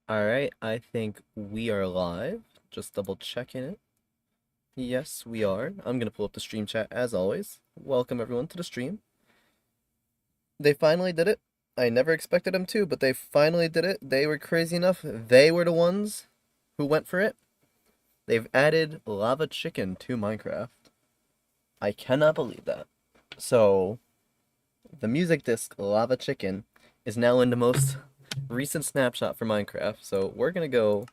Alright, I think we are live. Just double checking it. Yes, we are. I'm gonna pull up the stream chat as always. Welcome everyone to the stream. They finally did it. I never expected them to, but they finally did it. They were crazy enough. They were the ones who went for it. They've added lava chicken to Minecraft. I cannot believe that. So, the music disc lava chicken is now in the most recent snapshot for Minecraft. So, we're gonna go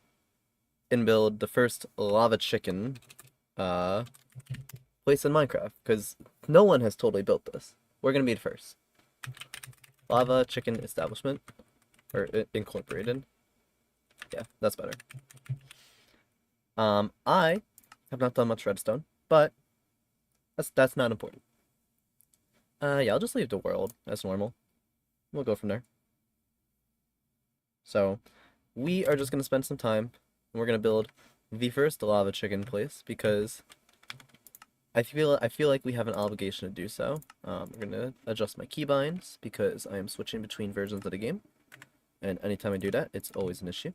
and build the first lava chicken uh place in Minecraft because no one has totally built this. We're gonna be the first. Lava chicken establishment or incorporated. Yeah, that's better. I have not done much redstone, but that's not important. Yeah, I'll just leave the world as normal. We'll go from there. So, we are just gonna spend some time and we're gonna build the first lava chicken place because I feel like we have an obligation to do so. I'm gonna adjust my keybinds because I am switching between versions of the game, and anytime I do that, it's always an issue.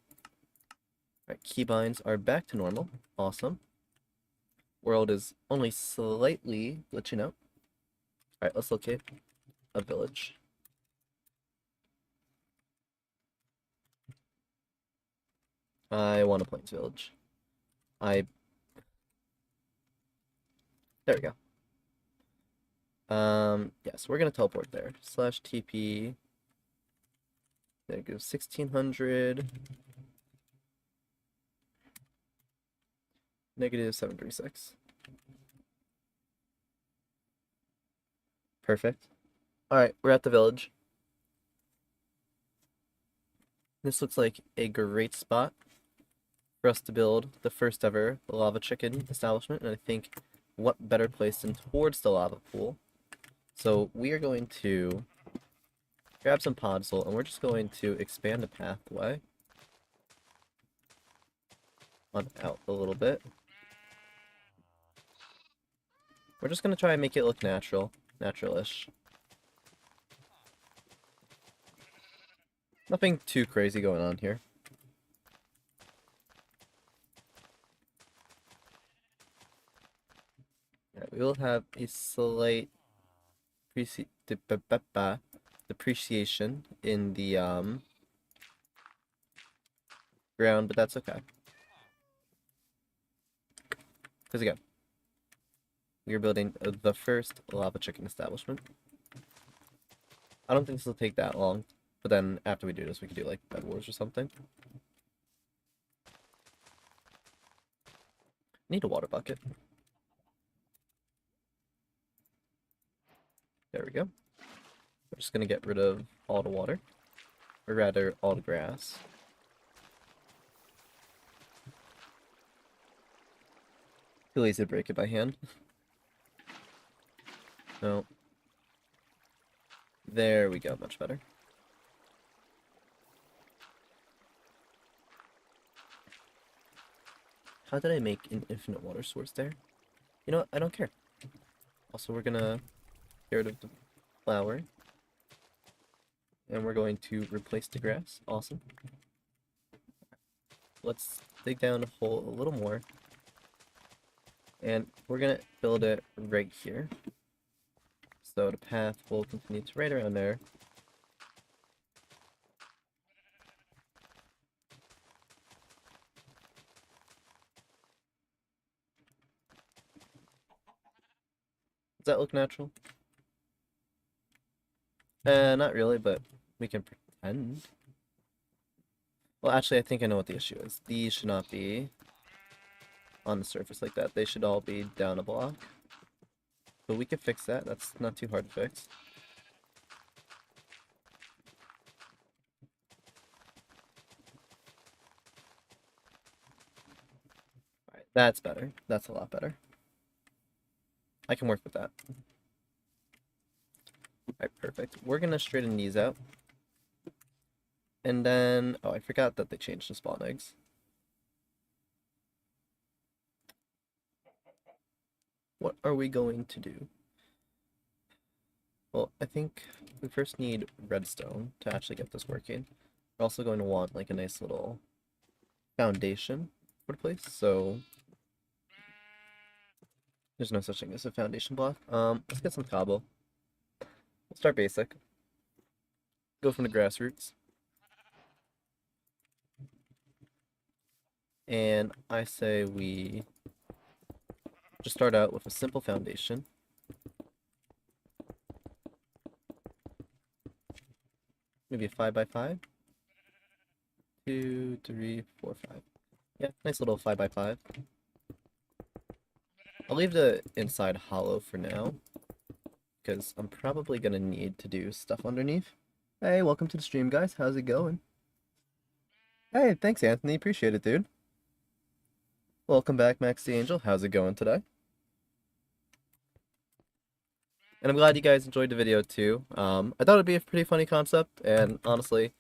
Alright, keybinds are back to normal. Awesome. World is only slightly glitching out. Alright, let's locate a village. I want a plains village. There we go. Yes, we're gonna teleport there. Slash TP. Negative 1600. Negative 736. Perfect. Alright, we're at the village. This looks like a great spot for us to build the first ever lava chicken establishment, and I think what better place than towards the lava pool. So we are going to grab some podzol, and we're just going to expand the pathway on out a little bit. We're just going to try and make it look natural-ish. Nothing too crazy going on here. Alright, we will have a slight depreciation in the ground, but that's okay. Because again, we are building the first lava chicken establishment. I don't think this will take that long, but then after we do this, we could do like Bed Wars or something. Need a water bucket. There we go. We're just gonna get rid of all the water, or rather, all the grass. Too lazy to break it by hand. No. There we go, much better. How did I make an infinite water source there? You know what? I don't care. Also, we're gonna get rid of the flower. And we're going to replace the grass. Awesome. Let's dig down a hole a little more. And we're gonna build it right here. So the path will continue to right around there. Does that look natural? Not really, but we can pretend. Well, actually, I think I know what the issue is. These should not be on the surface like that. They should all be down a block. But we can fix that. That's not too hard to fix. Alright, that's better. That's a lot better. I can work with that. Alright, perfect. We're gonna straighten these out. And then, oh, I forgot that they changed the spawn eggs. What are we going to do? Well, I think we first need redstone to actually get this working. We're also going to want like a nice little foundation for the place, so there's no such thing as a foundation block. Let's get some cobble. We'll start basic. Go from the grassroots. And I say we just start out with a simple foundation. Maybe a 5x5. 2, 3, 4, 5. Yeah, nice little 5x5. I'll leave the inside hollow for now, because I'm probably going to need to do stuff underneath. Hey, welcome to the stream, guys. How's it going? Hey, thanks, Anthony. Appreciate it, dude. Welcome back, Max the Angel. How's it going today? And I'm glad you guys enjoyed the video, too. I thought it'd be a pretty funny concept, and honestly,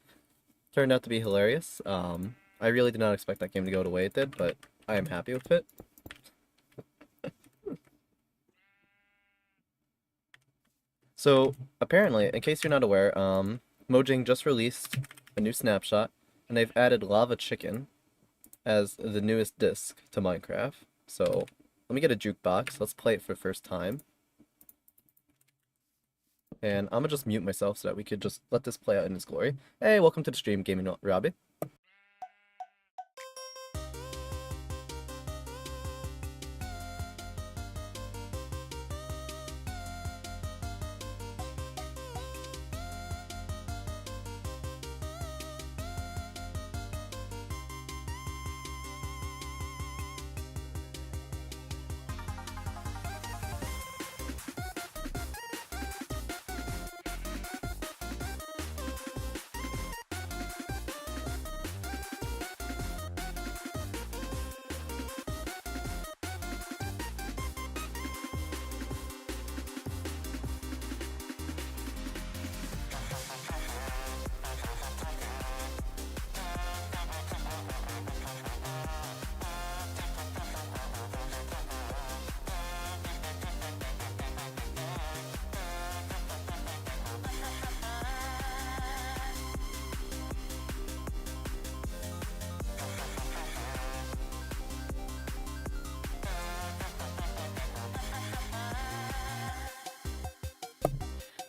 turned out to be hilarious. I really did not expect that game to go the way it did, but I am happy with it. So, apparently, in case you're not aware, Mojang just released a new snapshot, and they've added Lava Chicken as the newest disc to Minecraft. So, let me get a jukebox. Let's play it for the first time. And I'm gonna just mute myself so that we could just let this play out in its glory. Hey, welcome to the stream, Gaming Robbie.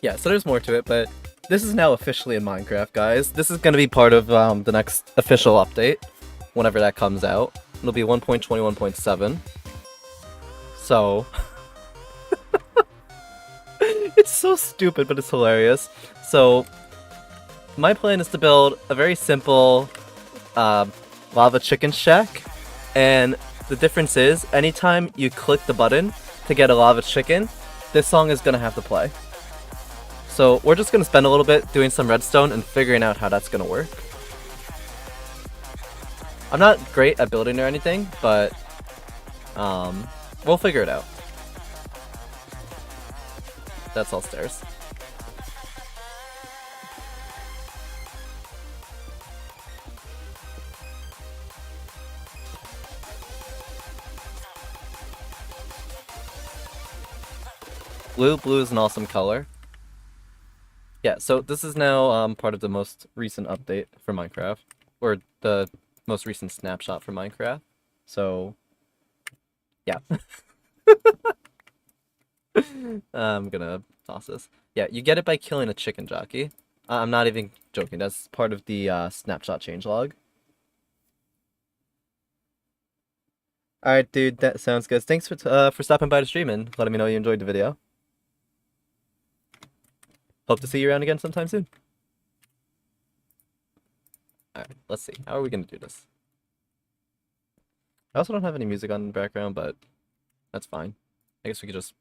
Yeah, so there's more to it, but this is now officially in Minecraft, guys. This is going to be part of the next official update, whenever that comes out. It'll be 1.21.7. So... it's so stupid, but it's hilarious. So, my plan is to build a very simple lava chicken shack, and the difference is, anytime you click the button to get a lava chicken, this song is going to have to play. So we're just going to spend a little bit doing some redstone and figuring out how that's going to work. I'm not great at building or anything, but we'll figure it out. That's all stairs. Blue is an awesome color. Yeah, so this is now part of the most recent update for Minecraft, or the most recent snapshot for Minecraft. So, yeah. I'm gonna toss this. Yeah, you get it by killing a chicken jockey. I'm not even joking. That's part of the snapshot changelog. Alright, dude, that sounds good. Thanks for stopping by the stream and letting me know you enjoyed the video. Hope to see you around again sometime soon. Alright, let's see. How are we going to do this? I also don't have any music on in the background, but that's fine. I guess we could just...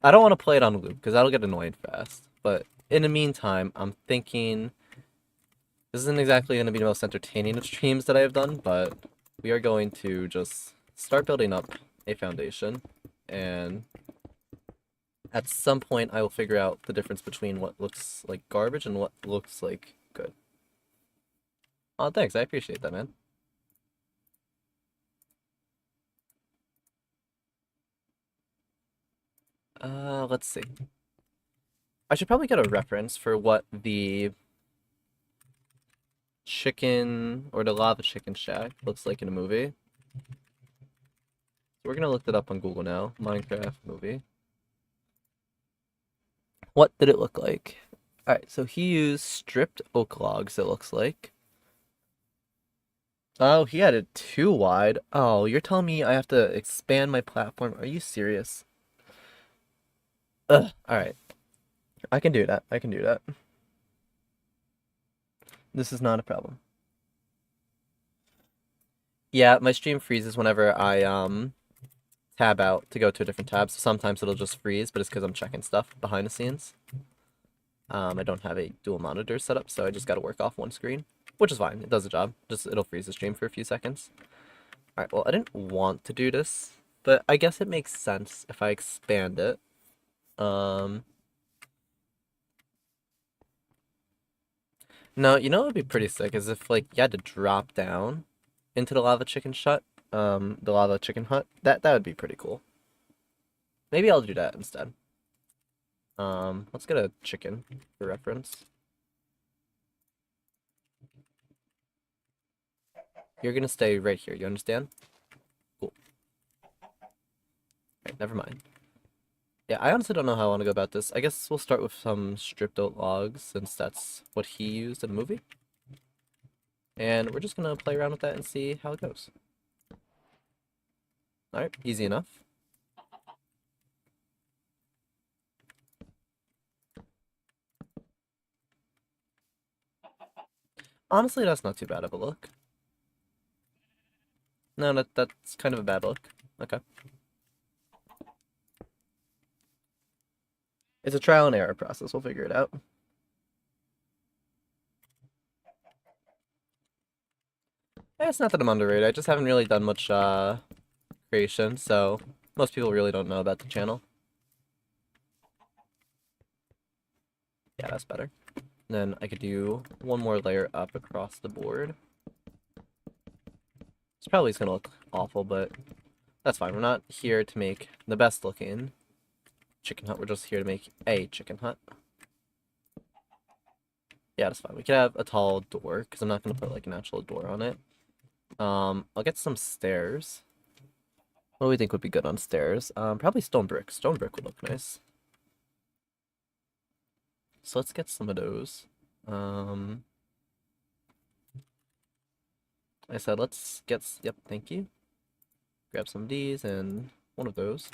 I don't want to play it on loop, because that'll get annoying fast. But in the meantime, I'm thinking... This isn't exactly going to be the most entertaining of streams that I have done, but we are going to just start building up a foundation, and... at some point, I will figure out the difference between what looks like garbage and what looks like good. Oh, thanks. I appreciate that, man. Let's see. I should probably get a reference for what the chicken, or the lava chicken shack looks like in a movie. We're gonna look that up on Google now. Minecraft movie. What did it look like? Alright, so he used stripped oak logs, it looks like. Oh, he had it too wide. Oh, you're telling me I have to expand my platform? Are you serious? Ugh. Alright. I can do that. I can do that. This is not a problem. Yeah, my stream freezes whenever I tab out to go to a different tab. So sometimes it'll just freeze, but it's because I'm checking stuff behind the scenes. I don't have a dual monitor set up, so I just gotta work off one screen, which is fine. It does the job. Just it'll freeze the stream for a few seconds. Alright, well, I didn't want to do this, but I guess it makes sense if I expand it. No, you know what would be pretty sick is if, like, you had to drop down into the lava chicken the lava chicken hut. That would be pretty cool. Maybe I'll do that instead. Let's get a chicken for reference. You're gonna stay right here, you understand? Cool. Alright, never mind. Yeah, I honestly don't know how I want to go about this. I guess we'll start with some stripped out logs, since that's what he used in the movie. And we're just gonna play around with that and see how it goes. Alright, easy enough. Honestly, that's not too bad of a look. No, that's kind of a bad look. Okay. It's a trial and error process. We'll figure it out. It's not that I'm underrated. I just haven't really done much creation, so most people really don't know about the channel. Yeah, that's better. Then I could do one more layer up across the board. It's probably gonna look awful, but that's fine. We're not here to make the best looking chicken hut. We're just here to make a chicken hut. Yeah, that's fine. We could have a tall door, because I'm not gonna put like an actual door on it. I'll get some stairs. What do we think would be good on stairs? Probably stone brick. Stone brick would look nice. So let's get some of those. I said let's get, yep, thank you. Grab some of these and one of those.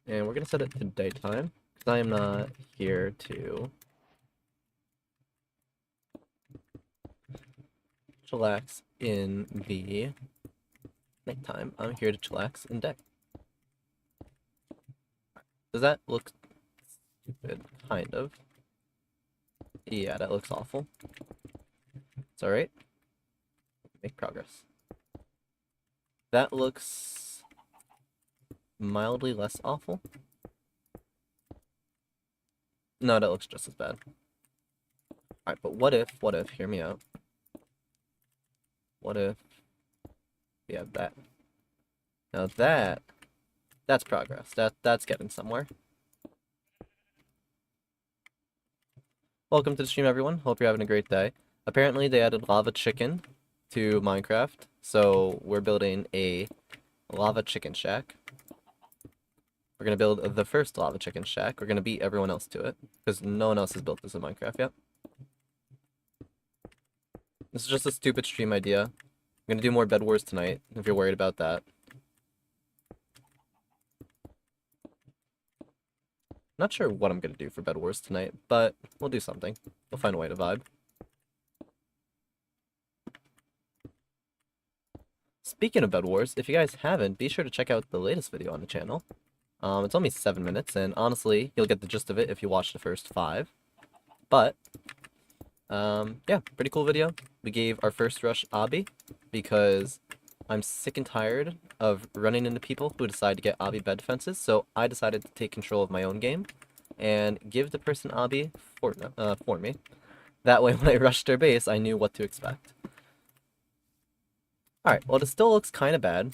And we're gonna set it to daytime, because I am not here to chillax in the nighttime. I'm here to chillax in day. Does that look stupid? Kind of. Yeah, that looks awful. It's alright. Make progress. That looks mildly less awful. No, that looks just as bad. Alright, but what if, hear me out. What if we have that? Now that's progress. That's getting somewhere. Welcome to the stream, everyone. Hope you're having a great day. Apparently, they added lava chicken to Minecraft, so we're building a lava chicken shack. We're gonna build the first lava chicken shack. We're gonna beat everyone else to it, because no one else has built this in Minecraft yet. This is just a stupid stream idea. I'm gonna do more Bed Wars tonight, if you're worried about that. Not sure what I'm gonna do for Bed Wars tonight, but we'll do something. We'll find a way to vibe. Speaking of Bed Wars, if you guys haven't, be sure to check out the latest video on the channel. It's only 7 minutes, and honestly, you'll get the gist of it if you watch the first 5. But, yeah, pretty cool video. We gave our first rush obby, because I'm sick and tired of running into people who decide to get obby bed defenses, so I decided to take control of my own game, and give the person obby for me. That way, when I rushed their base, I knew what to expect. Alright, well, it still looks kind of bad.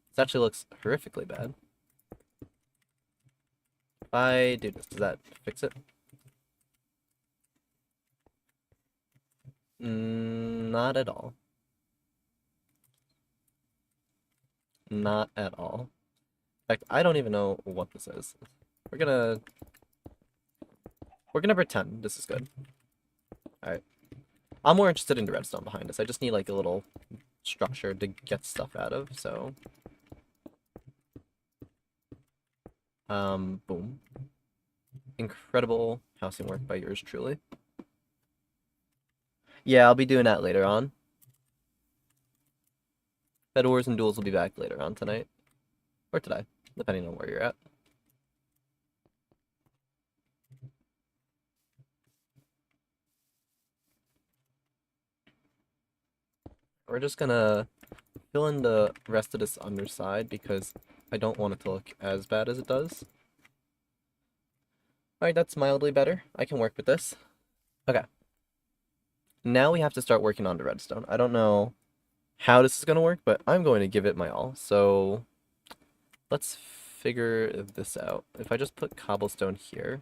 This actually looks horrifically bad. If I do this, does that fix it? Not at all. Not at all. In fact, I don't even know what this is. We're gonna pretend this is good. Alright. I'm more interested in the redstone behind us. I just need like a little structure to get stuff out of, so boom. Incredible housing work by yours truly. Yeah, I'll be doing that later on. Bed Wars and Duels will be back later on tonight. Or today, depending on where you're at. We're just gonna fill in the rest of this underside because I don't want it to look as bad as it does. Alright, that's mildly better. I can work with this. Okay. Now we have to start working on the redstone. I don't know how this is going to work, but I'm going to give it my all. So let's figure this out. If I just put cobblestone here,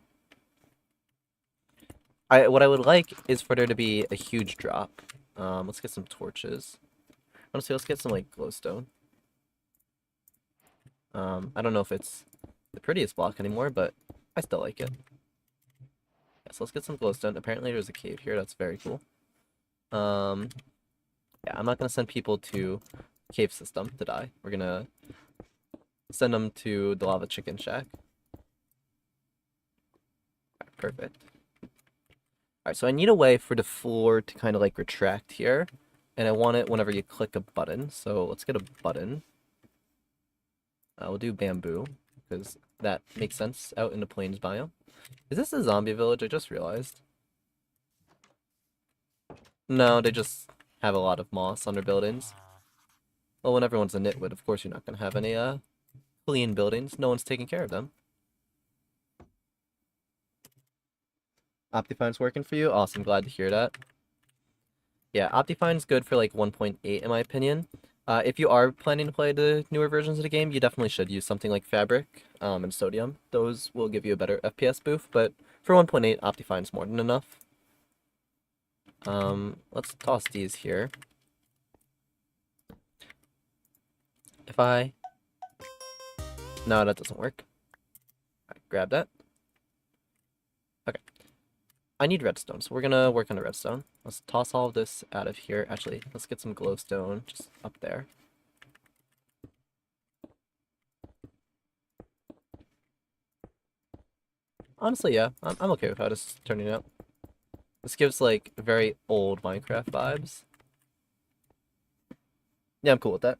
what I would like is for there to be a huge drop. Let's get some torches. Honestly, let's get some like glowstone. I don't know if it's the prettiest block anymore, but I still like it. Yeah, so let's get some glowstone. Apparently there's a cave here. That's very cool. Yeah, I'm not gonna send people to cave system to die. We're gonna send them to the lava chicken shack. Alright, perfect. Alright, so I need a way for the floor to kind of like retract here. And I want it whenever you click a button. So let's get a button. We'll do bamboo, because that makes sense out in the plains biome. Is this a zombie village? I just realized. No, they just have a lot of moss on their buildings. Well, when everyone's a nitwit, of course you're not going to have any clean buildings. No one's taking care of them. Optifine's working for you? Awesome, glad to hear that. Yeah, Optifine's good for like 1.8 in my opinion. If you are planning to play the newer versions of the game, you definitely should use something like Fabric and Sodium. Those will give you a better FPS boost, but for 1.8, Optifine's more than enough. Let's toss these here. If I... No, that doesn't work. Alright, grab that. Okay. I need redstone, so we're gonna work on the redstone. Let's toss all of this out of here. Actually, let's get some glowstone just up there. Honestly, yeah, I'm okay with how this is turning out. This gives, like, very old Minecraft vibes. Yeah, I'm cool with that.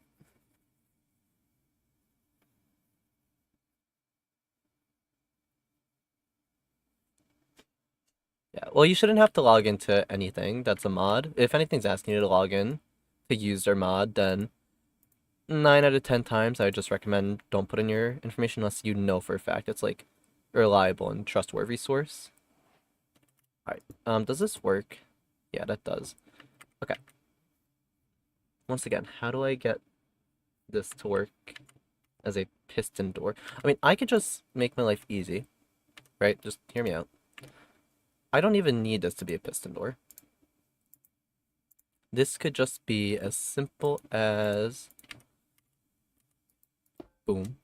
Yeah, well, you shouldn't have to log into anything that's a mod. If anything's asking you to log in to use their mod, then 9 out of 10 times I would just recommend don't put in your information unless you know for a fact it's, like, a reliable and trustworthy source. Alright, does this work? Yeah, that does. Okay. Once again, how do I get this to work as a piston door? I mean, I could just make my life easy, right? Just hear me out. I don't even need this to be a piston door. This could just be as simple as... Boom.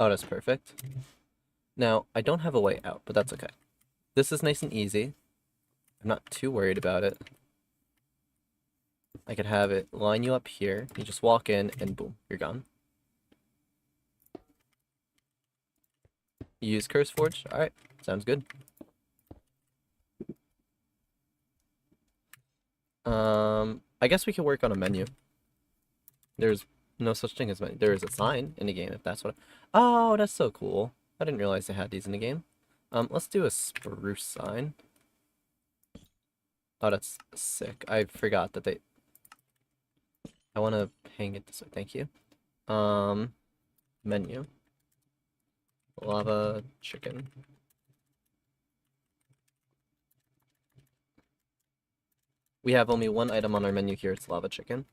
Oh, that's perfect. Now, I don't have a way out, but that's okay. This is nice and easy. I'm not too worried about it. I could have it line you up here. You just walk in and boom, you're gone. You use Curse Forge? Alright, sounds good. I guess we could work on a menu. There's no such thing as menu. There is a sign in the game, if that's what... Oh, that's so cool. I didn't realize they had these in the game. Let's do a spruce sign. Oh, that's sick. I forgot that they... I want to hang it this way. Thank you. Menu. Lava chicken. We have only one item on our menu here. It's lava chicken.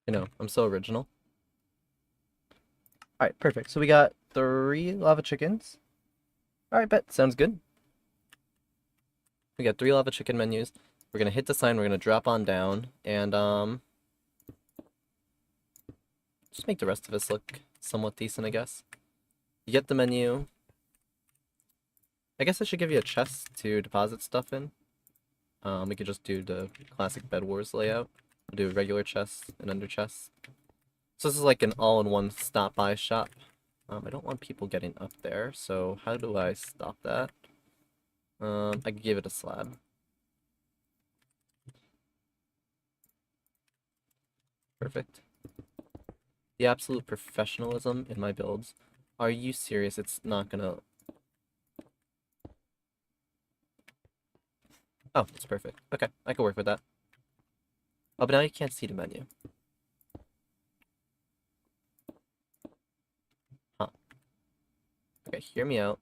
You know, I'm so original. Alright, perfect. So we got 3 lava chickens. Alright, bet. Sounds good. We got 3 lava chicken menus. We're gonna hit the sign, we're gonna drop on down, and just make the rest of us look somewhat decent, I guess. You get the menu. I guess I should give you a chest to deposit stuff in. We could just do the classic Bed Wars layout. We'll do regular chests and under chests. So this is like an all-in-one stop-by shop. I don't want people getting up there, so how do I stop that? I could give it a slab. Perfect. The absolute professionalism in my builds. Are you serious? It's not gonna... Oh, it's perfect. Okay, I can work with that. Oh, but now you can't see the menu. Huh. Okay, hear me out.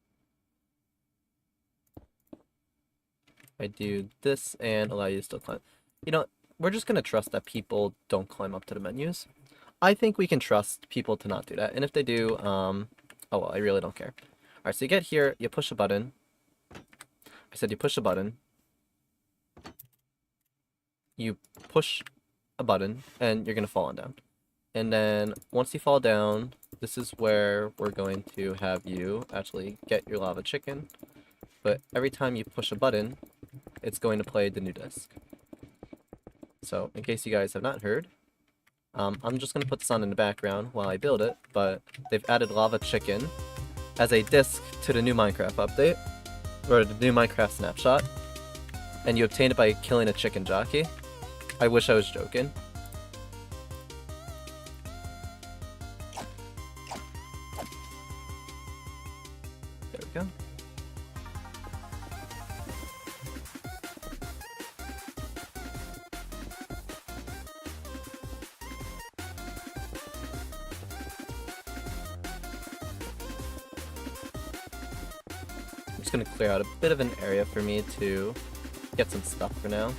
I do this and allow you to still climb. You know, we're just gonna trust that people don't climb up to the menus. I think we can trust people to not do that. And if they do, oh well, I really don't care. Alright, so you get here, you push a button. I said you push a button. You push a button, and you're gonna fall on down. And then, once you fall down, this is where we're going to have you actually get your lava chicken. But every time you push a button, it's going to play the new disc. So, in case you guys have not heard, I'm just going to put this on in the background while I build it, but they've added lava chicken as a disc to the new Minecraft update, or the new Minecraft snapshot, and you obtain it by killing a chicken jockey. I wish I was joking. There we go. I'm just gonna clear out a bit of an area for me to get some stuff for now.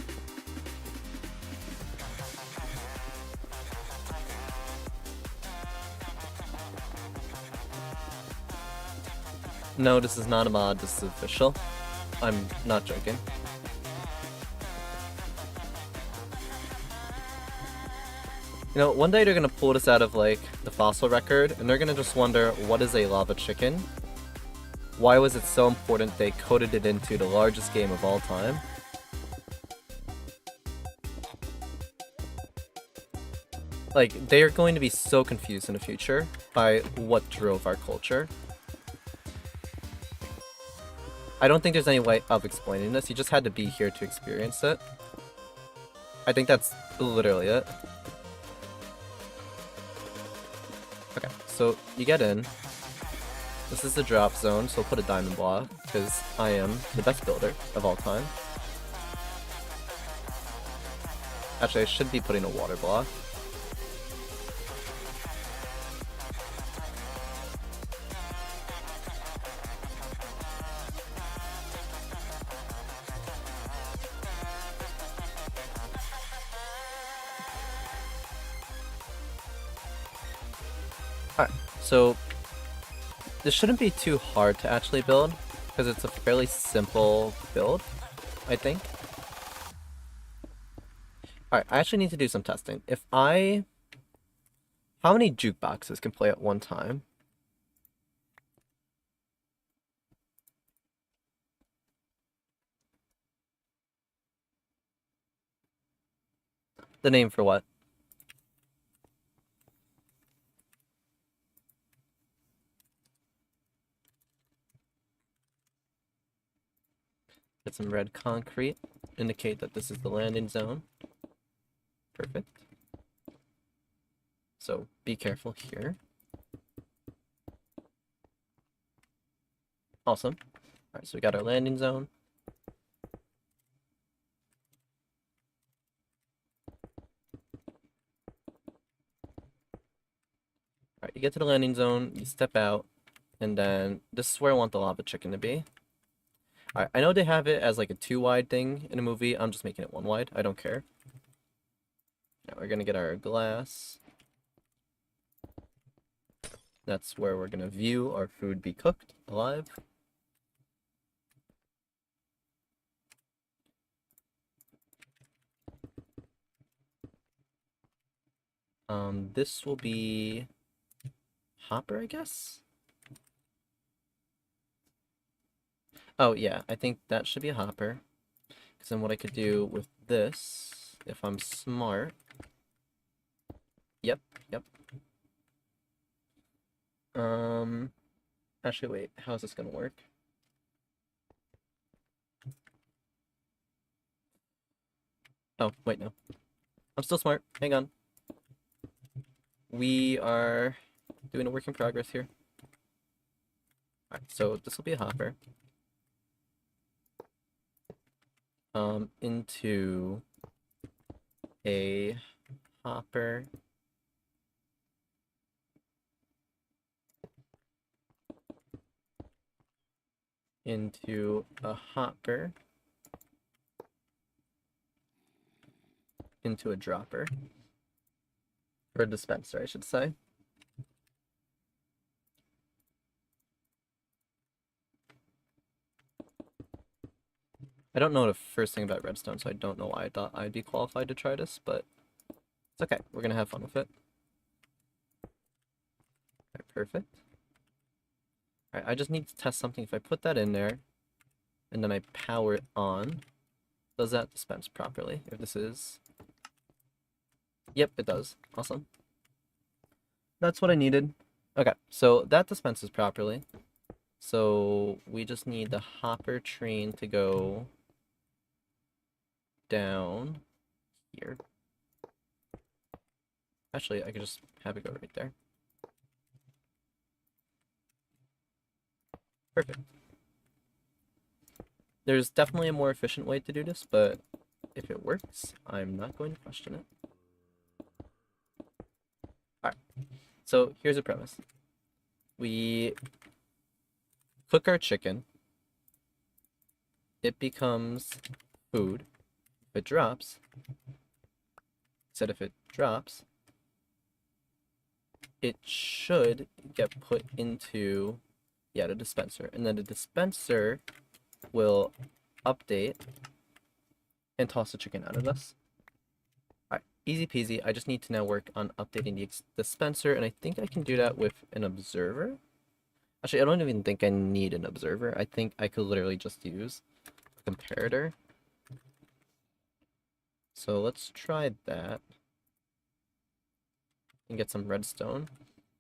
No, this is not a mod, this is official. I'm not joking. You know, one day they're gonna pull this out of, like, the fossil record, and they're gonna just wonder, what is a lava chicken? Why was it so important they coded it into the largest game of all time? Like, they are going to be so confused in the future by what drove our culture. I don't think there's any way of explaining this, you just had to be here to experience it. I think that's literally it. Okay, so you get in. This is the drop zone, so we'll put a diamond block, because I am the best builder of all time. Actually, I should be putting a water block. Alright, so this shouldn't be too hard to actually build, because it's a fairly simple build, I think. Alright, I actually need to do some testing. How many jukeboxes can play at one time? The name for what? Get some red concrete. Indicate that this is the landing zone. Perfect. So be careful here. Awesome. Alright, so we got our landing zone. Alright, you get to the landing zone, you step out, and then this is where I want the lava chicken to be. Alright, I know they have it as like a 2 wide thing in a movie. I'm just making it 1 wide. I don't care. we're gonna get our glass. That's where we're gonna view our food be cooked alive. This will be hopper, I guess? Oh yeah, I think that should be a hopper. Because then what I could do with this, if I'm smart... Yep, yep. Actually wait, how's this gonna work? Oh, wait, no. I'm still smart. Hang on. We are doing a work in progress here. Alright, so this will be a hopper. Into a hopper. Into a hopper. Into a dropper. Or a dispenser, I should say. I don't know the first thing about redstone, so I don't know why I thought I'd be qualified to try this, but it's okay. We're gonna have fun with it. Alright, perfect. Alright, I just need to test something. If I put that in there, and then I power it on, does that dispense properly? If this is... Yep, it does. Awesome. That's what I needed. Okay, so that dispenses properly. So we just need the hopper train to go down here. Actually, I could just have it go right there. Perfect. There's definitely a more efficient way to do this, but if it works, I'm not going to question it. Alright, so here's a premise. We cook our chicken. It becomes food. If it drops, it should get put into, yeah, the dispenser. And then the dispenser will update and toss the chicken out of this. Alright, easy peasy. I just need to now work on updating the dispenser, and I think I can do that with an observer. Actually, I don't even think I need an observer. I think I could literally just use a comparator. So let's try that. And get some redstone.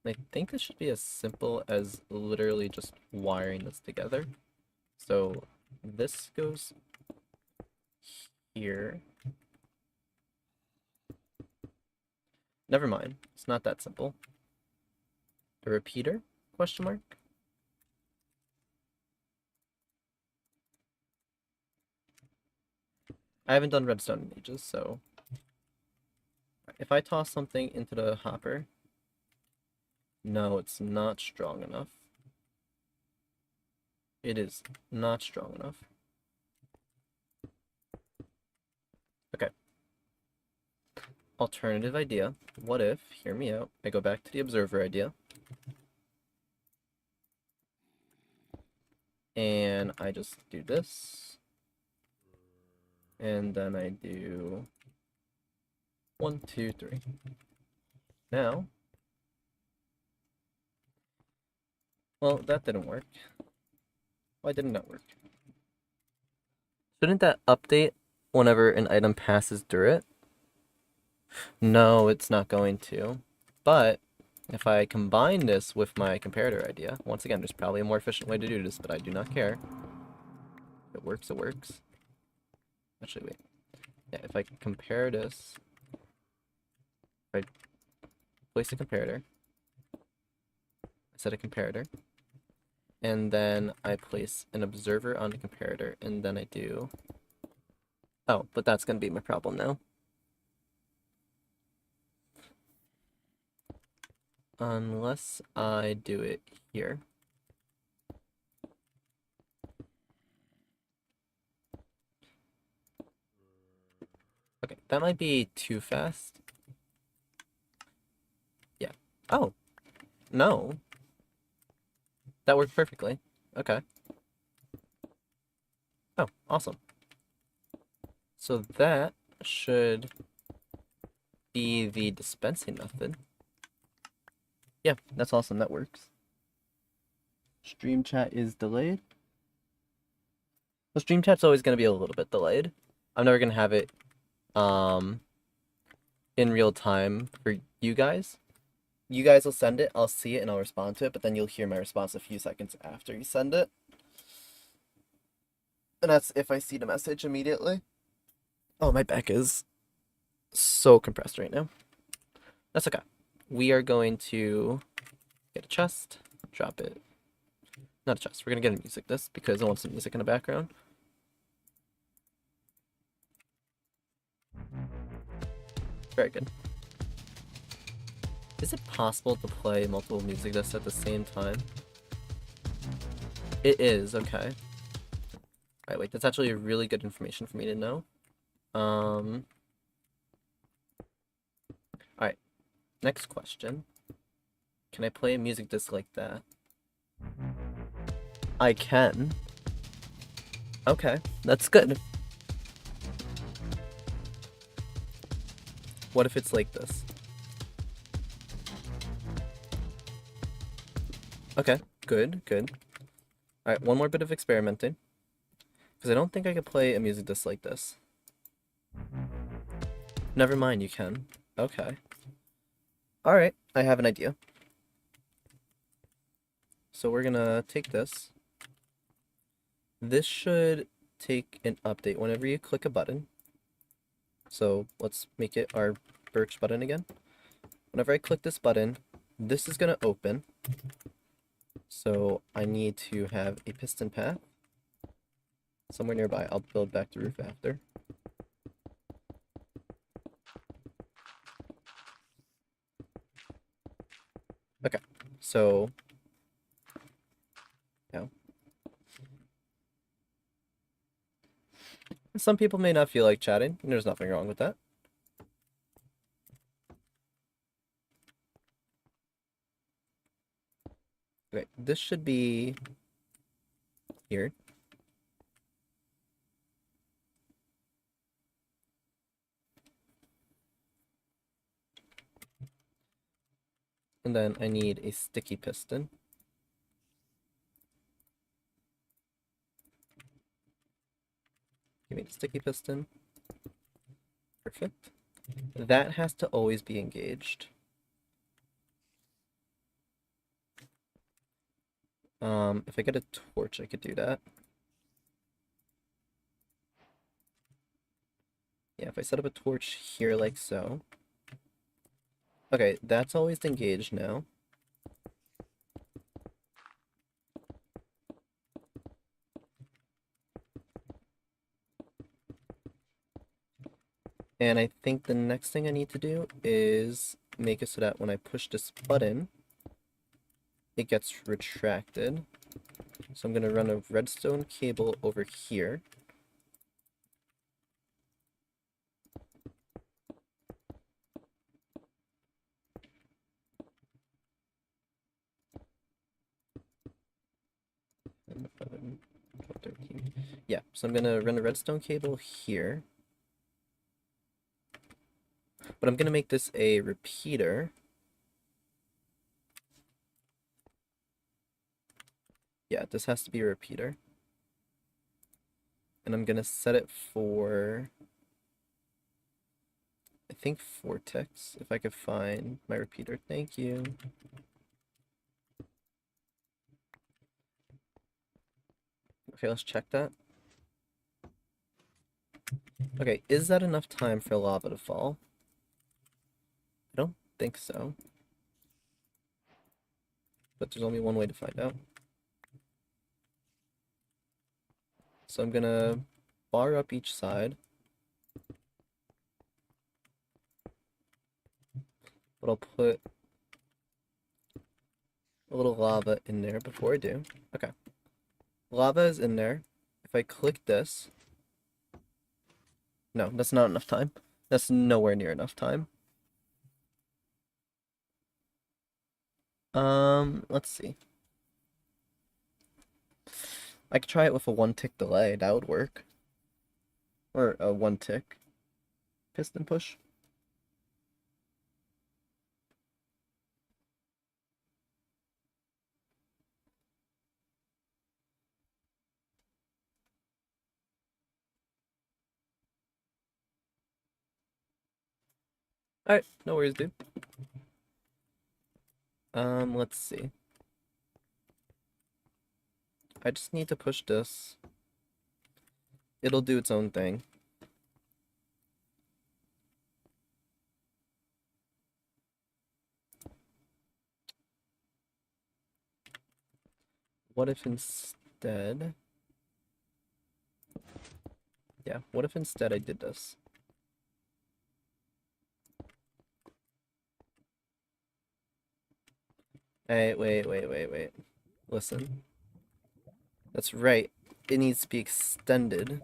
I think this should be as simple as literally just wiring this together. So this goes here. Never mind. It's not that simple. A repeater? Question mark? I haven't done redstone in ages, so... If I toss something into the hopper... No, it's not strong enough. It is not strong enough. Okay. Alternative idea. What if, hear me out, I go back to the observer idea. And I just do this. And then I do 1, 2, 3. Now, well, that didn't work. Why didn't that work? Shouldn't that update whenever an item passes through it? No, it's not going to. But if I combine this with my comparator idea, once again, there's probably a more efficient way to do this, but I do not care. If it works, it works. Actually, wait. Yeah, if I compare this, if I place a comparator, I set a comparator, and then I place an observer on the comparator, and then I do... Oh, but that's going to be my problem now. Unless I do it here. Okay, that might be too fast. Oh, no. That worked perfectly. Okay. Oh, awesome. So that should be the dispensing method. Yeah, that's awesome. That works. Stream chat is delayed. The stream chat's always going to be a little bit delayed. I'm never going to have it um in real time for you guys. You guys will send it, I'll see it, and I'll respond to it, but then you'll hear my response a few seconds after you send it. And that's if I see the message immediately. Oh, my back is so compressed right now. That's okay. We are going to get a chest, drop it. Not a chest, we're going to get a music disc because I want some music in the background. Very good. Is it possible to play multiple music discs at the same time? It is, okay. Alright, wait, that's actually really good information for me to know. Alright, next question. Can I play a music disc like that? I can. Okay, that's good. What if it's like this? Okay, good, good. Alright, one more bit of experimenting. Because I don't think I could play a music disc like this. Never mind, you can. Okay. Alright, I have an idea. So we're gonna take this. This should take an update whenever you click a button. So let's make it our Birch button again. Whenever I click this button, this is gonna open. So I need to have a piston path somewhere nearby. I'll build back the roof after. Okay, so now some people may not feel like chatting, and there's nothing wrong with that. Okay, this should be here. And then I need a sticky piston. Give me the sticky piston. Perfect. That has to always be engaged. If I get a torch, I could do that. Yeah, if I set up a torch here like so. Okay, that's always engaged now. And I think the next thing I need to do is make it so that when I push this button, it gets retracted. So I'm going to run a redstone cable over here. Yeah, so I'm going to run a redstone cable here. But I'm going to make this a repeater. Yeah, this has to be a repeater. And I'm going to set it for, I think, 4 ticks, if I could find my repeater. Thank you. Okay, let's check that. Okay, is that enough time for lava to fall? I don't think so. But there's only one way to find out. So I'm gonna bar up each side. But I'll put a little lava in there before I do. Okay. Lava is in there. If I click this... No, that's not enough time. That's nowhere near enough time. Let's see. I could try it with a 1-tick delay. That would work. Or a 1-tick piston push. Alright, no worries, dude. Let's see. I just need to push this. It'll do its own thing. What if instead... Yeah, what if instead I did this? Hey, wait. Listen. That's right. It needs to be extended.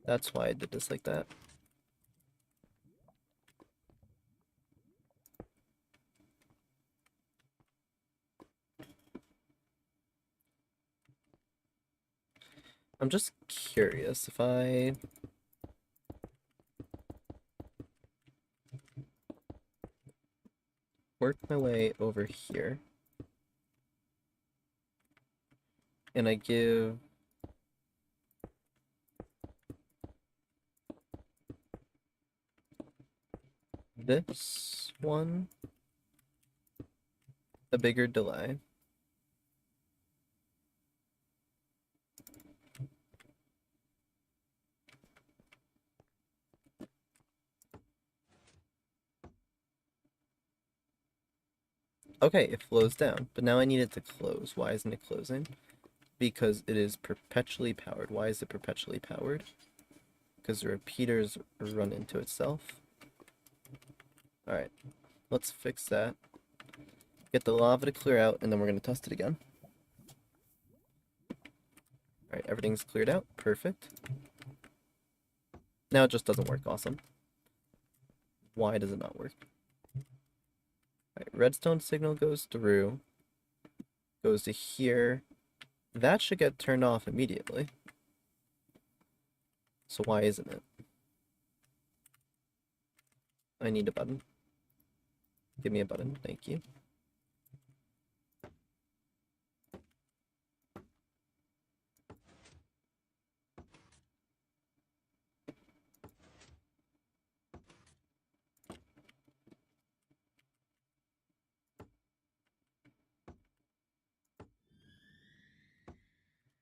That's why I did this like that. I'm just curious if I... work my way over here. And I give... this one a bigger delay. Okay, it flows down, but now I need it to close. Why isn't it closing? Because it is perpetually powered. Why is it perpetually powered? Because the repeaters run into itself. Alright, let's fix that. Get the lava to clear out, and then we're going to test it again. Alright, everything's cleared out. Perfect. Now it just doesn't work. Awesome. Why does it not work? Alright, redstone signal goes through. Goes to here. That should get turned off immediately. So why isn't it? I need a button. Give me a button, thank you.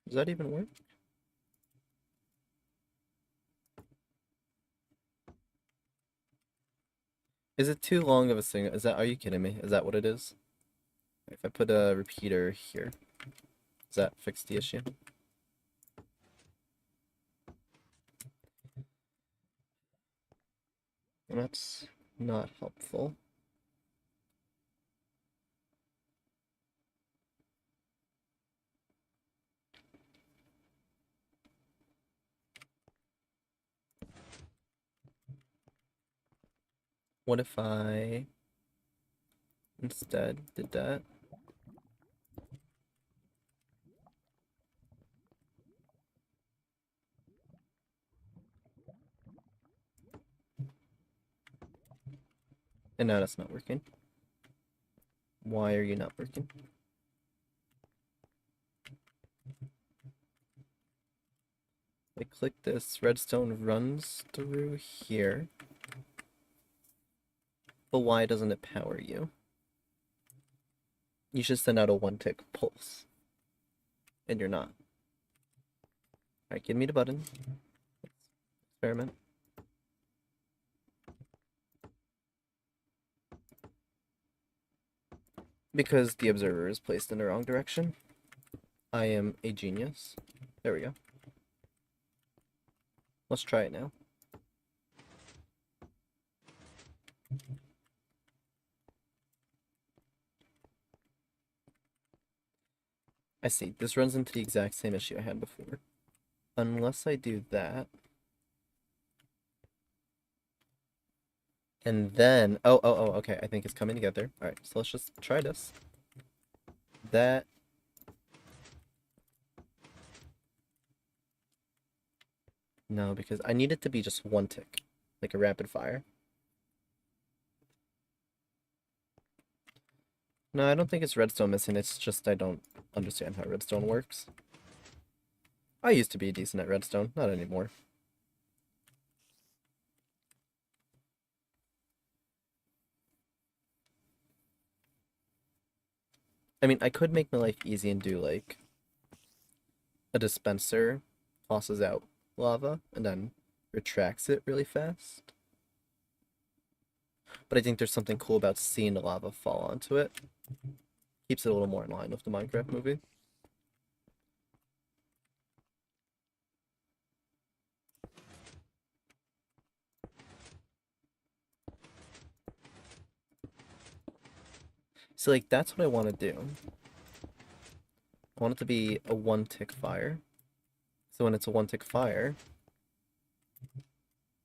Does that even work? Is it too long of a signal? Are you kidding me? Is that what it is? If I put a repeater here, does that fix the issue? That's not helpful. What if I instead did that? And now that's not working. Why are you not working? I click this, redstone runs through here. But why doesn't it power you? You should send out a 1-tick pulse. And you're not. Alright, give me the button. Experiment. Because the observer is placed in the wrong direction. I am a genius. There we go. Let's try it now. I see. This runs into the exact same issue I had before. Unless I do that. And then, oh, okay, I think it's coming together. All right, so let's just try this. That. No, because I need it to be just one tick, like a rapid fire. No, I don't think it's redstone missing, it's just I don't understand how redstone works. I used to be decent at redstone, not anymore. I mean, I could make my life easy and do, like, a dispenser tosses out lava and then retracts it really fast. But I think there's something cool about seeing the lava fall onto it. Keeps it a little more in line with the Minecraft movie. So, like, that's what I want to do. I want it to be a one-tick fire. So when it's a one-tick fire,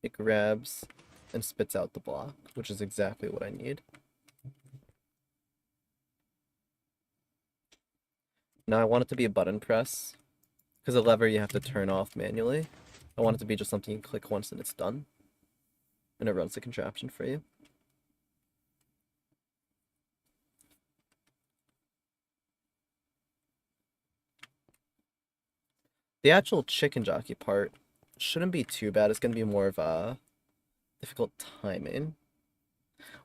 it grabs and spits out the block, which is exactly what I need. Now I want it to be a button press, because a lever you have to turn off manually. I want it to be just something you click once and it's done. And it runs the contraption for you. The actual chicken jockey part shouldn't be too bad. It's going to be more of a difficult timing.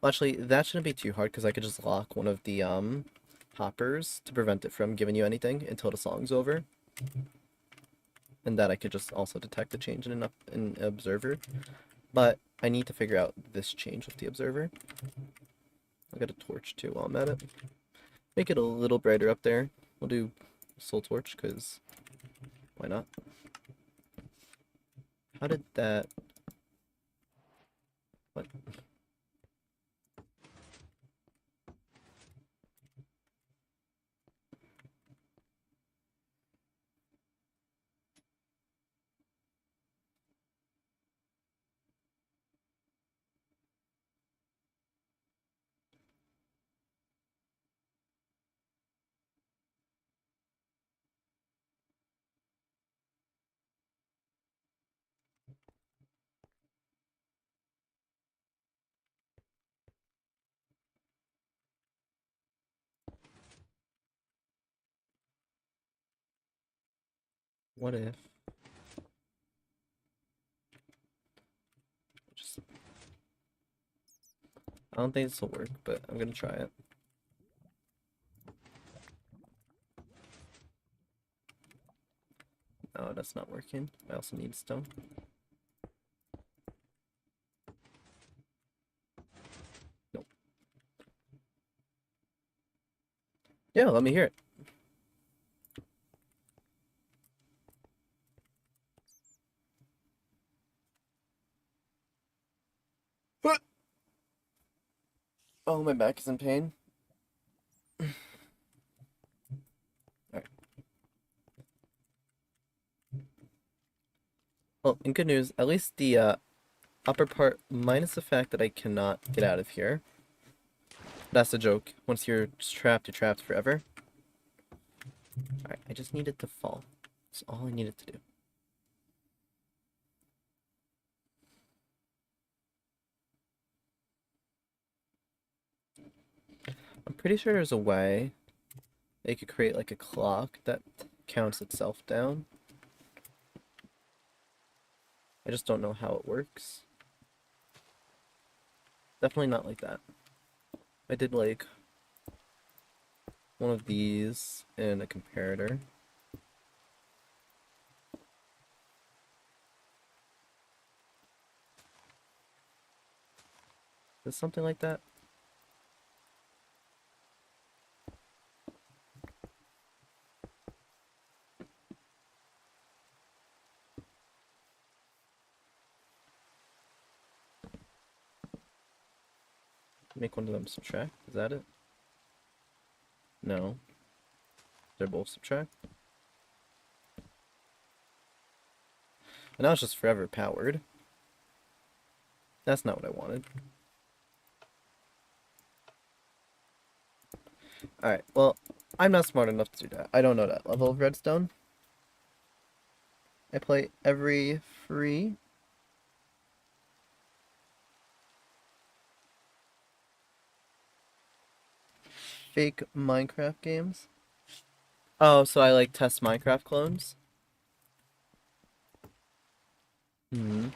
Well, actually, that shouldn't be too hard because I could just lock one of the hoppers to prevent it from giving you anything until the song's over. And that I could just also detect the change in an observer. But I need to figure out this change with the observer. I'll get a torch too while I'm at it. Make it a little brighter up there. We'll do soul torch because why not? How did that... What? What if... Just... I don't think this will work, but I'm gonna try it. No, that's not working. I also need stone. Nope. Yeah, let me hear it. Oh, my back is in pain. Alright. Well, in good news, at least the upper part, minus the fact that I cannot get out of here. That's the joke. Once you're trapped, you're trapped forever. Alright, I just need it to fall. That's all I needed to do. I'm pretty sure there's a way they could create like a clock that counts itself down. I just don't know how it works. Definitely not like that. I did like one of these in a comparator. Is something like that? Make one of them subtract? Is that it? No. They're both subtract? And now it's just forever powered. That's not what I wanted. Alright, well, I'm not smart enough to do that. I don't know that level of redstone. I play every free fake Minecraft games. Oh, so I like test Minecraft clones? Hmm.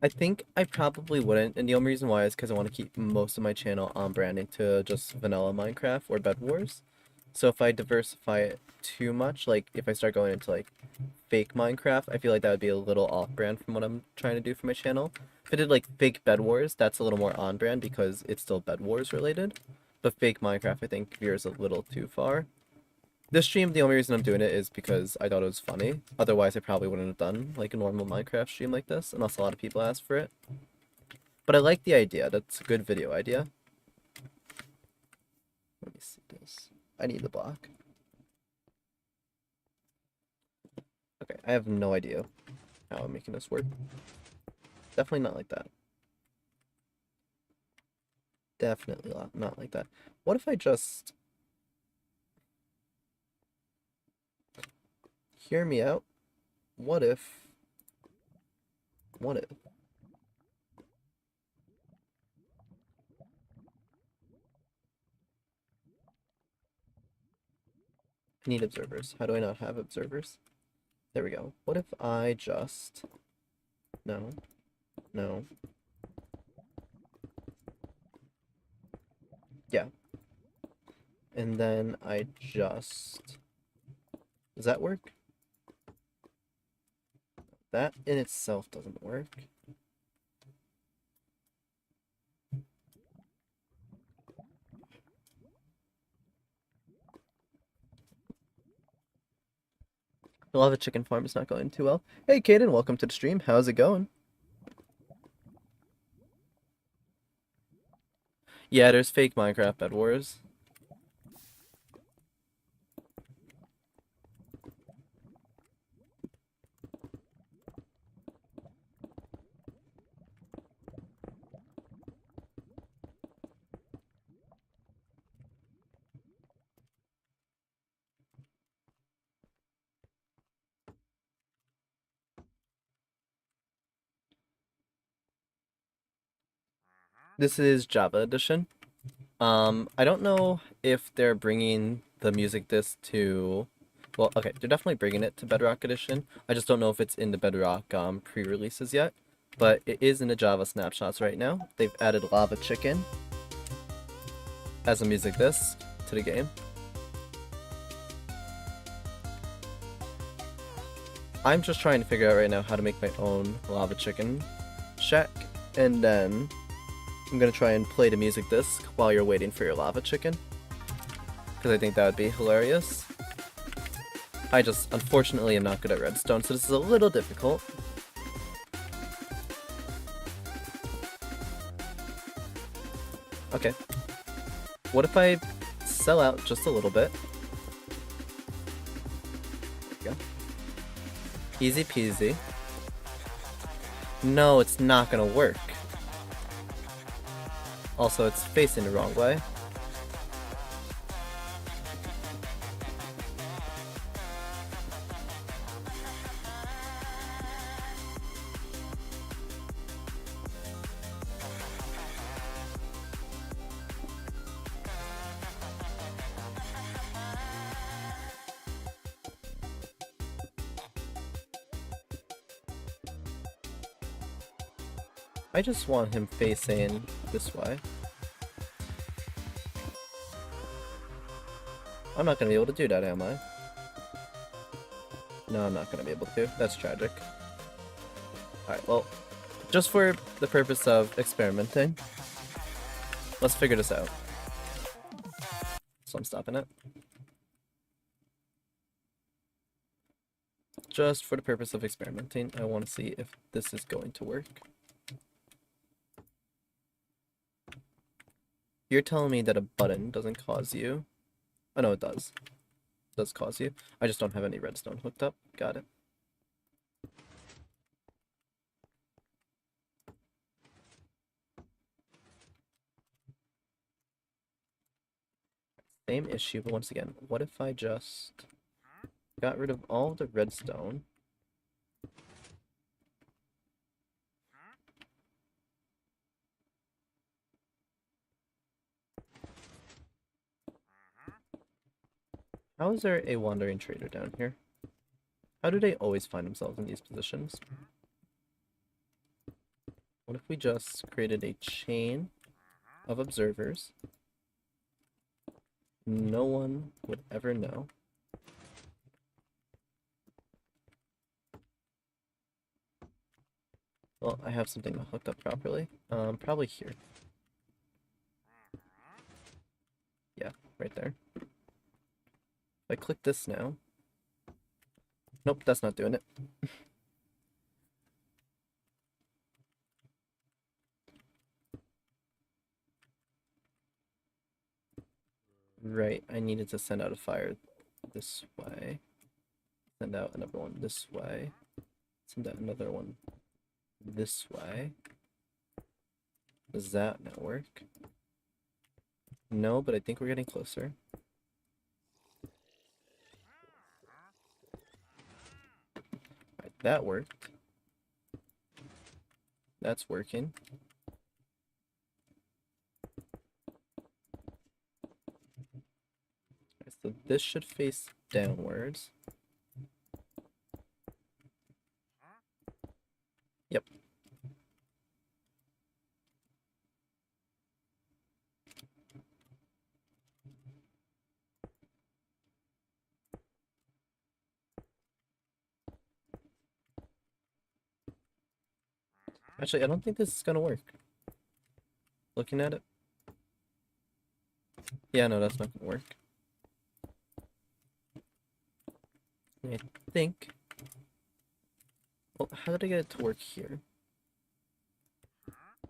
I think I probably wouldn't, and the only reason why is because I want to keep most of my channel on branding to just vanilla Minecraft or Bed Wars. So if I diversify it too much, like if I start going into like fake Minecraft, I feel like that would be a little off-brand from what I'm trying to do for my channel. If I did like fake Bed Wars, that's a little more on-brand because it's still Bed Wars related. But fake Minecraft, I think, veers a little too far. This stream, the only reason I'm doing it is because I thought it was funny. Otherwise, I probably wouldn't have done like a normal Minecraft stream like this, unless a lot of people asked for it. But I like the idea. That's a good video idea. Let me see this. I need the block. Okay, I have no idea how I'm making this work. Definitely not like that. Definitely not like that. What if I just... Hear me out. What if... What if... I need observers. How do I not have observers? There we go. What if I just... No. No. Yeah. And then I just... Does that work? That in itself doesn't work. The lava chicken farm is not going too well. Hey, Kaden, welcome to the stream. How's it going? Yeah, there's fake Minecraft Bed Wars. This is Java Edition. I don't know if they're bringing the music disc to... Well, okay, they're definitely bringing it to Bedrock Edition. I just don't know if it's in the Bedrock pre-releases yet. But it is in the Java snapshots right now. They've added Lava Chicken as a music disc to the game. I'm just trying to figure out right now how to make my own Lava Chicken shack, and then I'm gonna try and play the music disc while you're waiting for your Lava Chicken, because I think that would be hilarious. I just, unfortunately, am not good at redstone, so this is a little difficult. Okay. What if I sell out just a little bit? There we go. Easy peasy. No, it's not gonna work. Also, it's facing the wrong way. I just want him facing this way. I'm not gonna be able to do that, am I? No, I'm not gonna be able to. That's tragic. Alright, well, just for the purpose of experimenting, let's figure this out. So I'm stopping it. Just for the purpose of experimenting, I want to see if this is going to work. You're telling me that a button doesn't cause you... Oh no, it does. It does cause you. I just don't have any redstone hooked up. Got it. Same issue, but once again, what if I just got rid of all the redstone? How is there a wandering trader down here? How do they always find themselves in these positions? What if we just created a chain of observers? No one would ever know. Well, I have something hooked up properly. Probably here. Yeah, right there. If I click this now. Nope, that's not doing it. Right, I needed to send out a fire this way. Send out another one this way. Send out another one this way. Does that not work? No, but I think we're getting closer. Right, that worked. That's working. Right, so this should face downwards. Yep. Actually, I don't think this is gonna work. Looking at it. Yeah, no, that's not gonna work. I think... Well, how did I get it to work here?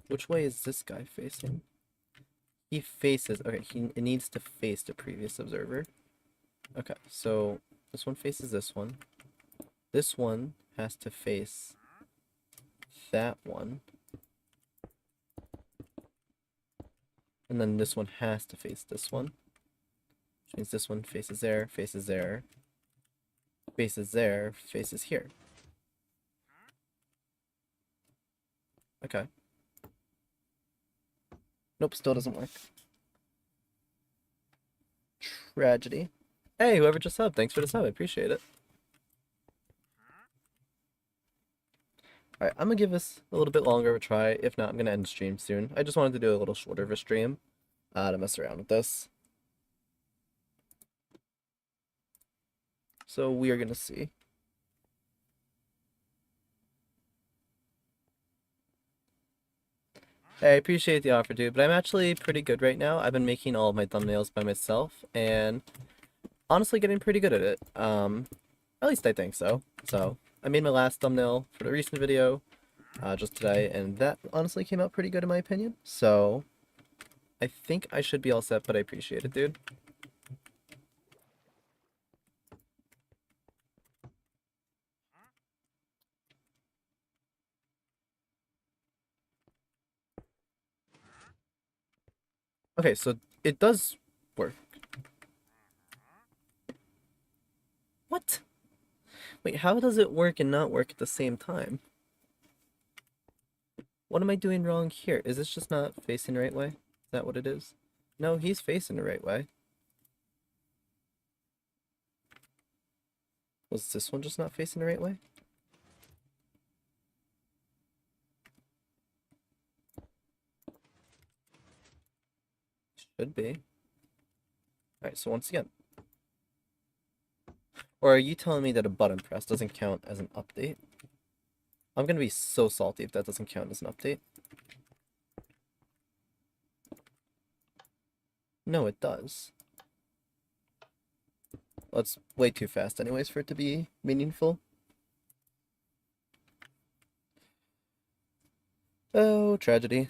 Which way is this guy facing? He faces... Okay, it needs to face the previous observer. Okay, so this one faces this one. This one has to face that one. And then this one has to face this one. Which means this one faces there, faces there, faces there, faces here. Okay. Nope, still doesn't work. Tragedy. Hey, whoever just subbed, thanks for the sub, I appreciate it. Alright, I'm gonna give this a little bit longer of a try. If not, I'm gonna end the stream soon. I just wanted to do a little shorter of a stream to mess around with this. So we are gonna see. Hey, I appreciate the offer, dude, but I'm actually pretty good right now. I've been making all of my thumbnails by myself, and honestly getting pretty good at it. At least I think so. So, I made my last thumbnail for the recent video just today, and that honestly came out pretty good in my opinion. So, I think I should be all set, but I appreciate it, dude. Okay, so it does work. What? Wait, how does it work and not work at the same time? What am I doing wrong here? Is this just not facing the right way? Is that what it is? No, he's facing the right way. Was this one just not facing the right way? Should be. Alright, so once again. Or are you telling me that a button press doesn't count as an update? I'm gonna be so salty if that doesn't count as an update. No, it does. Well, it's way too fast anyways for it to be meaningful. Oh, tragedy.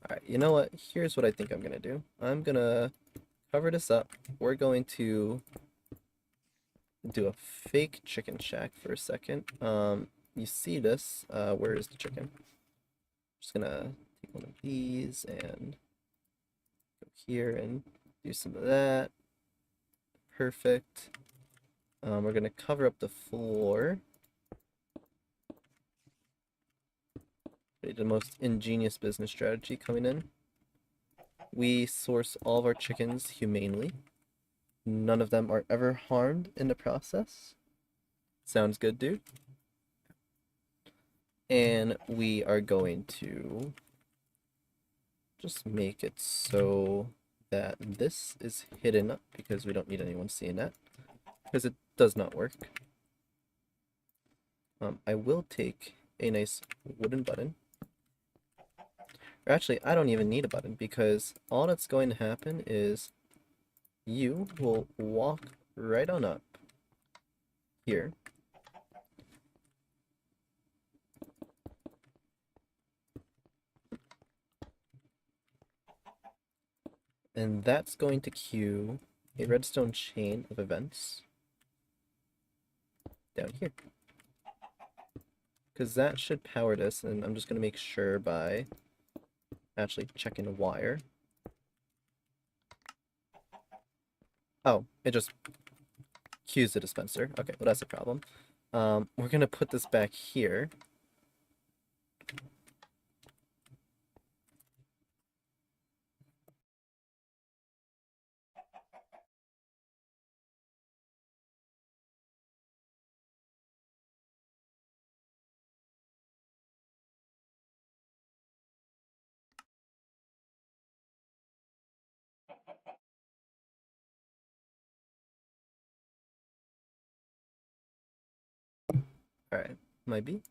Alright, you know what? Here's what I think I'm gonna do. I'm gonna cover this up. We're going to do a fake chicken shack for a second. You see this? Where is the chicken? Just gonna take one of these and go here and do some of that. Perfect. We're gonna cover up the floor. The most ingenious business strategy coming in. We source all of our chickens humanely. None of them are ever harmed in the process. Sounds good, dude. And we are going to just make it so that this is hidden up because we don't need anyone seeing that. Because it does not work. I will take a nice wooden button. Or actually, I don't even need a button because all that's going to happen is you will walk right on up here. And that's going to cue a redstone chain of events down here. Because that should power this, and I'm just going to make sure by actually checking a wire. Oh, it just cues the dispenser. Okay, well that's a problem. We're going to put this back here. Alright, might be.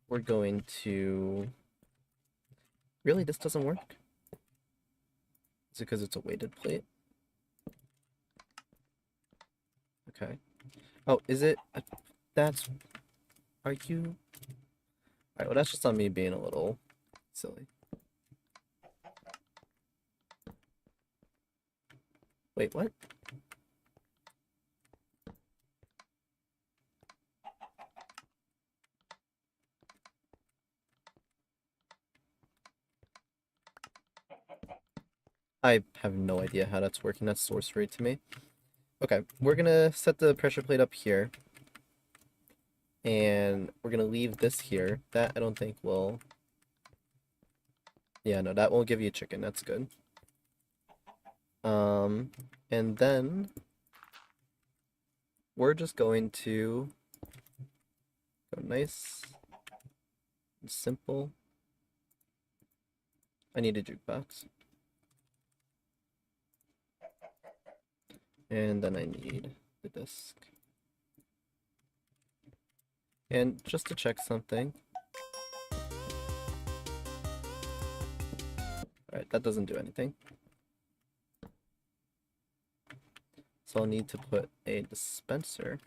We're going to... Really, this doesn't work? Is it because it's a weighted plate? Okay. Oh, is it? That's... Are you... Alright, well that's just on me being a little silly. Wait, what? I have no idea how that's working. That's sorcery to me. Okay, we're gonna set the pressure plate up here. And we're gonna leave this here. That I don't think will... Yeah, no, that won't give you chicken. That's good. And then we're just going to go nice and simple. I need a jukebox. And then I need the disc. And just to check something. Alright, that doesn't do anything. So I'll need to put a dispenser.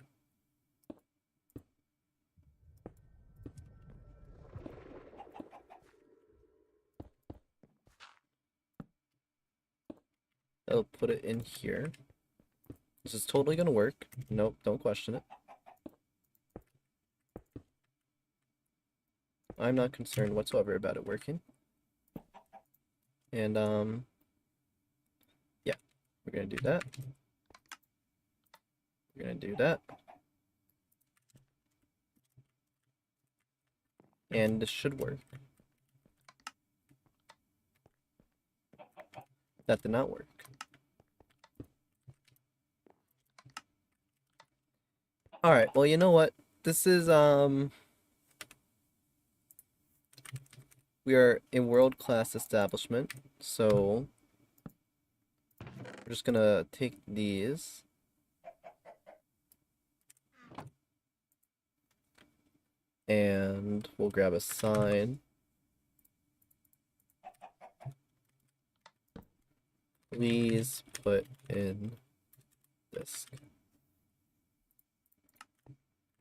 I'll put it in here. This is totally gonna work. Nope, don't question it. I'm not concerned whatsoever about it working. And yeah, we're gonna do that. We're gonna do that. And this should work. That did not work. Alright, well you know what? This is we are a world-class establishment, so we're just gonna take these. And we'll grab a sign. Please put in disc.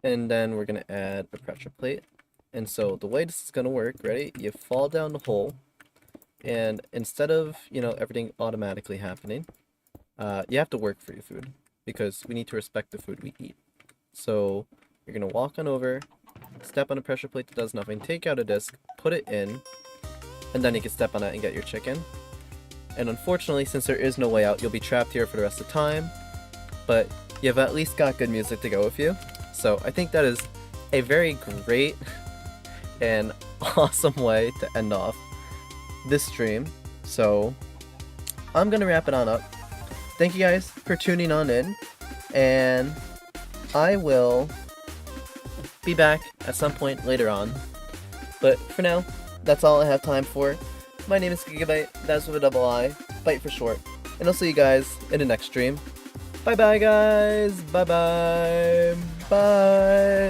And then we're gonna add a pressure plate. And so the way this is gonna work, ready? You fall down the hole, and instead of, you know, everything automatically happening, you have to work for your food because we need to respect the food we eat. So you're gonna walk on over, step on a pressure plate that does nothing, take out a disc, put it in, and then you can step on it and get your chicken. And unfortunately, since there is no way out, you'll be trapped here for the rest of the time, but you've at least got good music to go with you. So I think that is a very great and awesome way to end off this stream. So I'm gonna wrap it on up. Thank you guys for tuning on in, and I will be back at some point later on. But for now, that's all I have time for. My name is Gigabyte, that's with a double I, Byte for short, and I'll see you guys in the next stream. Bye bye guys, bye bye, bye.